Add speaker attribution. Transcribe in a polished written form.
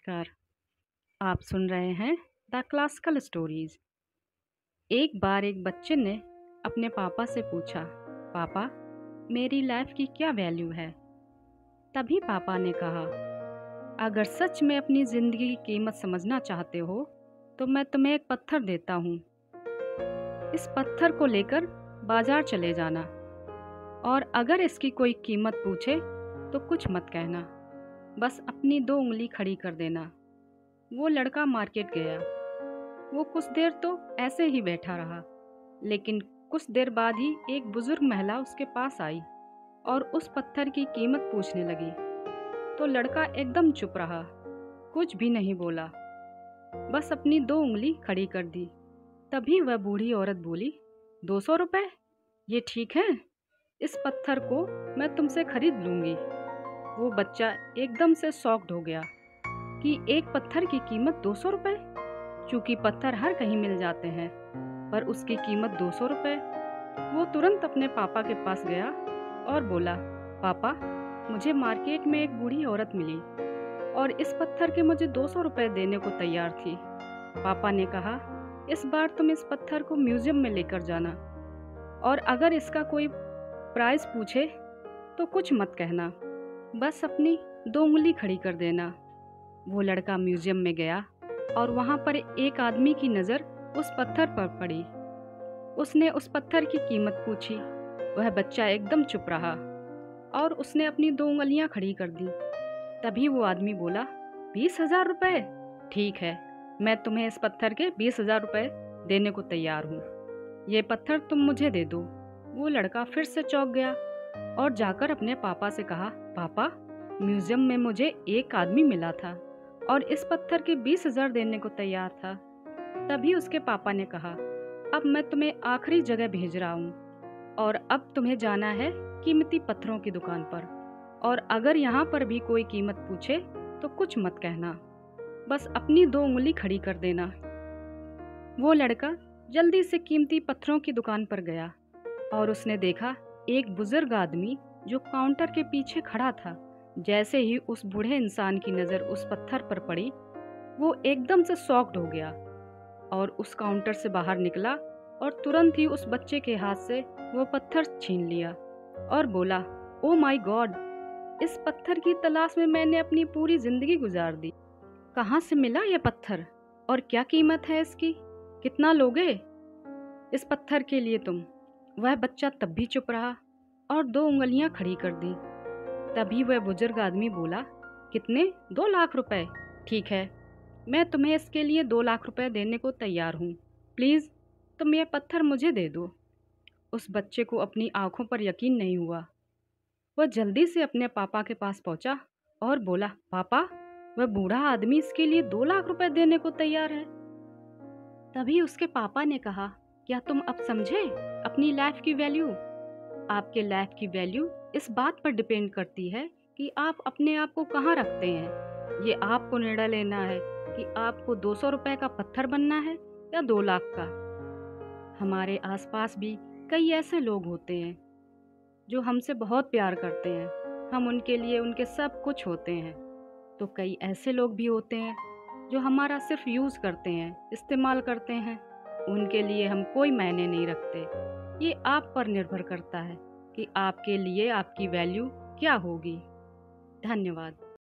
Speaker 1: नमस्कार। आप सुन रहे हैं द क्लासिकल स्टोरीज। एक बार एक बच्चे ने अपने पापा से पूछा, पापा, मेरी लाइफ की क्या वैल्यू है? तभी पापा ने कहा, अगर सच में अपनी ज़िंदगी की कीमत समझना चाहते हो तो मैं तुम्हें एक पत्थर देता हूँ। इस पत्थर को लेकर बाजार चले जाना और अगर इसकी कोई कीमत पूछे तो कुछ मत कहना, बस अपनी 2 उंगली खड़ी कर देना। वो लड़का मार्केट गया। वो कुछ देर तो ऐसे ही बैठा रहा, लेकिन कुछ देर बाद ही एक बुजुर्ग महिला उसके पास आई और उस पत्थर की कीमत पूछने लगी। तो लड़का एकदम चुप रहा, कुछ भी नहीं बोला, बस अपनी 2 उंगली खड़ी कर दी। तभी वह बूढ़ी औरत बोली, 200 रुपये? ये ठीक है, इस पत्थर को मैं तुमसे खरीद लूँगी। वो बच्चा एकदम से शॉक्ड हो गया कि एक पत्थर की कीमत 200 रुपये। चूँकि पत्थर हर कहीं मिल जाते हैं, पर उसकी कीमत 200 रुपये। वो तुरंत अपने पापा के पास गया और बोला, पापा, मुझे मार्केट में एक बूढ़ी औरत मिली और इस पत्थर के मुझे 200 रुपये देने को तैयार थी। पापा ने कहा, इस बार तुम इस पत्थर को म्यूजियम में लेकर जाना और अगर इसका कोई प्राइस पूछे तो कुछ मत कहना, बस अपनी 2 उंगली खड़ी कर देना। वो लड़का म्यूजियम में गया और वहाँ पर एक आदमी की नज़र उस पत्थर पर पड़ी। उसने उस पत्थर की कीमत पूछी। वह बच्चा एकदम चुप रहा और उसने अपनी 2 उंगलियाँ खड़ी कर दी। तभी वो आदमी बोला, 20,000 रुपये? ठीक है, मैं तुम्हें इस पत्थर के 20,000 रुपये देने को तैयार हूँ। ये पत्थर तुम मुझे दे दो। वो लड़का फिर से चौंक गया और जाकर अपने पापा से कहा, पापा, म्यूजियम में मुझे एक आदमी मिला था और इस पत्थर के 20,000 देने को तैयार था। तभी उसके पापा ने कहा, अब मैं तुम्हें आखिरी जगह भेज रहा हूँ और अब तुम्हें जाना है कीमती पत्थरों की दुकान पर, और अगर यहाँ पर भी कोई कीमत पूछे तो कुछ मत कहना, बस अपनी 2 उंगली खड़ी कर देना। वो लड़का जल्दी से कीमती पत्थरों की दुकान पर गया और उसने देखा एक बुजुर्ग आदमी जो काउंटर के पीछे खड़ा था। जैसे ही उस बूढ़े इंसान की नज़र उस पत्थर पर पड़ी, वो एकदम से शॉक्ड हो गया और उस काउंटर से बाहर निकला और तुरंत ही उस बच्चे के हाथ से वो पत्थर छीन लिया और बोला, ओ माय गॉड, इस पत्थर की तलाश में मैंने अपनी पूरी जिंदगी गुजार दी। कहाँ से मिला ये पत्थर और क्या कीमत है इसकी? कितना लोगे इस पत्थर के लिए तुम? वह बच्चा तब भी चुप रहा और 2 उंगलियां खड़ी कर दी। तभी वह बुजुर्ग आदमी बोला, कितने? 2 लाख रुपए? ठीक है, मैं तुम्हें इसके लिए 2 लाख रुपए देने को तैयार हूँ। प्लीज़ तुम ये पत्थर मुझे दे दो। उस बच्चे को अपनी आंखों पर यकीन नहीं हुआ। वह जल्दी से अपने पापा के पास पहुंचा और बोला, पापा, वह बूढ़ा आदमी इसके लिए 2 लाख रुपए देने को तैयार है। तभी उसके पापा ने कहा, क्या तुम अब समझे अपनी लाइफ की वैल्यू? आपके लाइफ की वैल्यू इस बात पर डिपेंड करती है कि आप अपने आप को कहाँ रखते हैं। ये आपको निर्णय लेना है कि आपको 200 रुपए का पत्थर बनना है या 2 लाख का। हमारे आसपास भी कई ऐसे लोग होते हैं जो हमसे बहुत प्यार करते हैं, हम उनके लिए उनके सब कुछ होते हैं। तो कई ऐसे लोग भी होते हैं जो हमारा सिर्फ यूज़ करते हैं, इस्तेमाल करते हैं, उनके लिए हम कोई मायने नहीं रखते। ये आप पर निर्भर करता है कि आपके लिए आपकी वैल्यू क्या होगी। धन्यवाद।